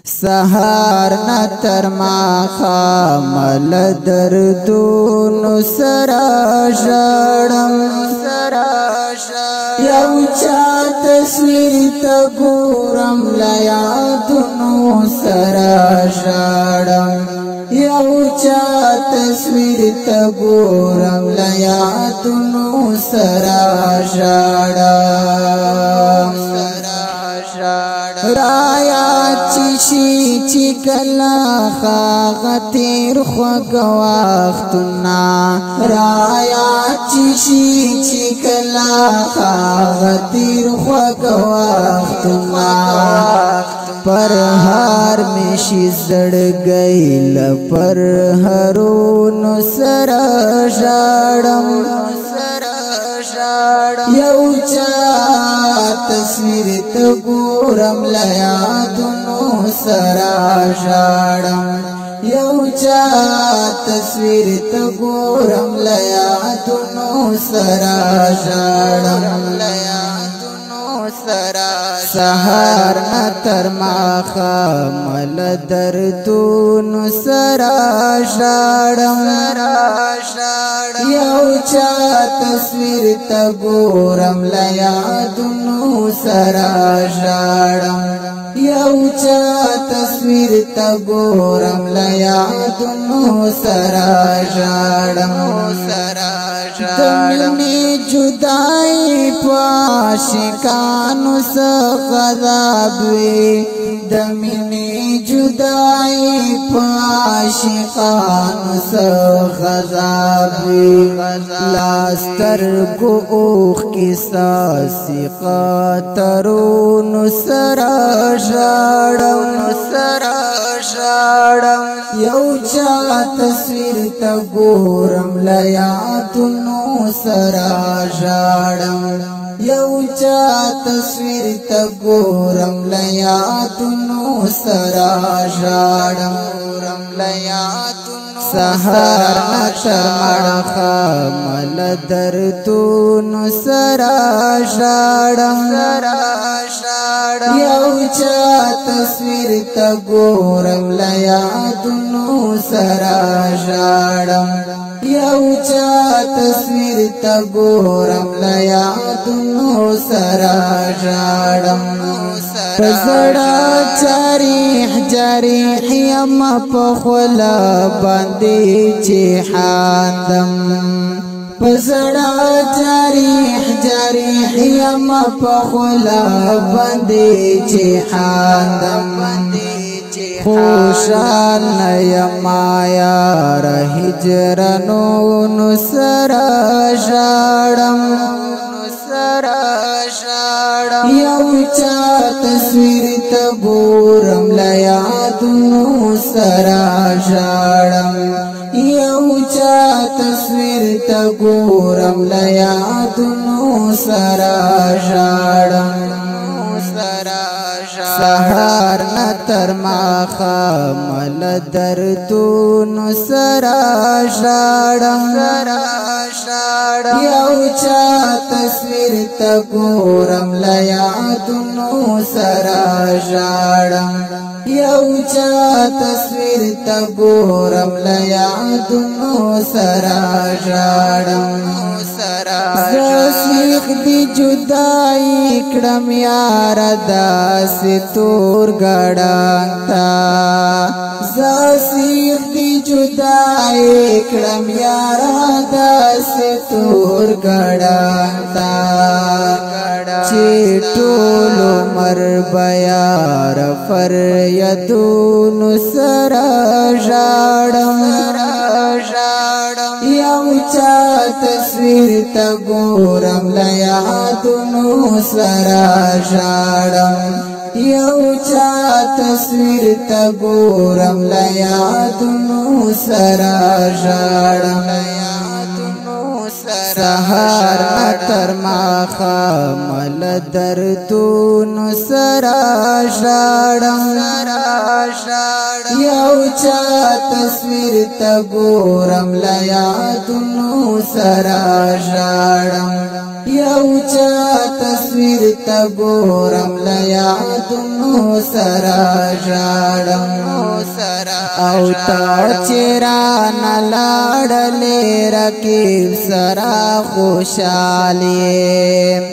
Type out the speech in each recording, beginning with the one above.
سهار نتر ماخام لدردونو سرا ژړم یو چا تصویر ته ګورم له یادونو سرا ژړم یو چا تصویر ته ګورم له یادونو سرا ژړم رایا چشی چی کلا خاغتیر خوگ وقتنا رایا چشی چی کلا خاغتیر خوگ وقتنا پر هار میشی زڑ گئی لپر هرون سرا ژړم یو چا تصویر ته ګورم له یادونو سرا ژړم یو چا تصویر ته ګورم له یادونو سرا ژړم سهار نتر ماخام لدردونو سرا ژړم یو چا تصویر ته ګورم له یادونو سرا ژړم یو چا تصویر ته ګورم له یادونو سرا ژړم د مینې جدای په عاشقانو څخه عذاب وي د مینې جدای په عاشقانو څخه عذاب وي لاس سترګو اوښکې څاڅي قطرونو سرا ژړم یو چا تصویر ته ګورم له یادونو سرا ژړم یو چا تصویر ته ګورم له یادونو سرا ژړم سهار نتر ماخام لدردونو سرا ژړم یو چا تصویر ته ګورم له یادونو سرا ژړم یو چا تصویر ته ګورم له یادونو سرا ژړم پزړه جریح یم په خوله باندې چې حاندم پزړه جریح یم په خوله باندې چې حاندم خوشال یم یار هجرانو سرا ژړم یو چا تصویر ته ګورم له یادونو سرا ژړم یو چا تصویر ته ګورم له یادونو سرا ژړم سهار نتر ماخام لدردونو سرا ژړم یو چا تصویر ته ګورم له یادونو سرا ژړم یو چا تصویر ته ګورم له یادونو سرا ژړم زسیخ دی جدائی کړم یار داسې تور ګړنګ تا زسیخ دی جدائی کړم یار داسې تور ګړنګ تا چې ټول عمر بیار فریادونو سرا ژړم یو چا تصویر ته ګورم له یادونو سرا ژړم یو چا تصویر ته ګورم له یادونو سرا ژړم سهار نتر ماخام لدردونو سرا ژړم یو چا تصویر ته ګورم له یادونو سرا ژړم یو چا تصویر تا ګورم له یادونو سره ژاړم او تا چې رانه لاړلې رقیب سره خوشحال یم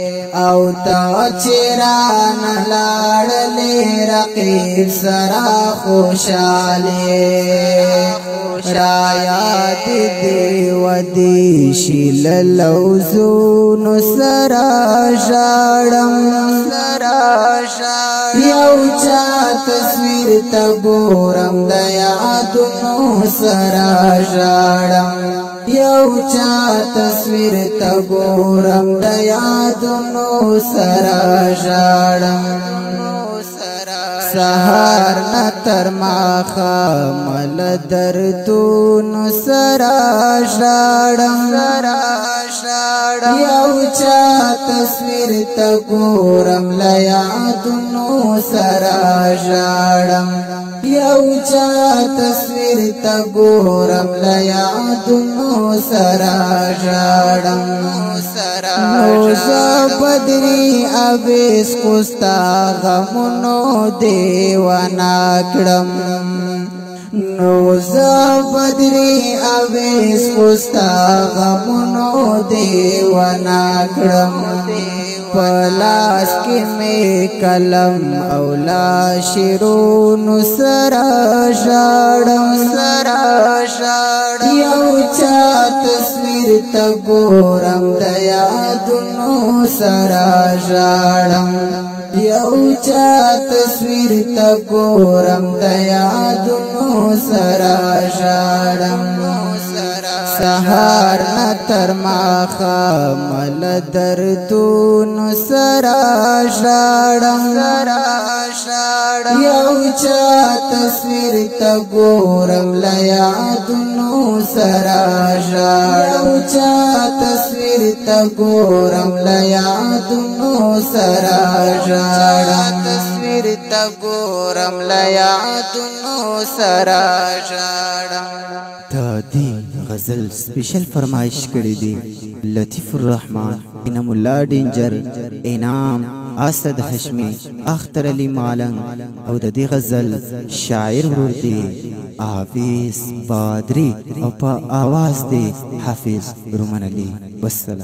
او تا چې رانه لاړلې رقیب سره خوشحال یم را یاد دی ودی شیل لوزونو سره ژاړم یو چا تصویر تا ګورم د یادونو سره ژاړم یو چا تصویر تا ګورم د یادونو سره ژاړم سهار نتر ماښام له دردونو سره ژاړم یو چا تصویر تا ګورم له یادونو سره ژاړم یو چا تصویر تا ګورم له یادونو سره ژاړم نو زه بدري اویس کوستا غمونو دیوانه کړم نو زه بدري اویس کوستا غمونو دیوانه کړم پلاس کې مې قلم او لا شیرونو سره ژاړم یو چا تصویر تا ګورم د یادونو سره ژاړم یو چا تصویر تا ګورم د یادونو سره ژاړم سهار نتر ماښام له دردونو سره ژاړم یو چا تصویر تا ګورم له یادونو سره ژاړم یو چا تصویر تا ګورم له یادونو سره ژاړم تصویر تا ګورم له یادونو سره ژاړم دی غزل سپیشل فرمایش کړی دی لطیف الرحمن انعام الله ډینجر انعام اسد هشمی اختر علی مالنګ او د دې غزل شاعر ورور دی حافظ بادری او په आवाज دی حافظ رومان علی والسلام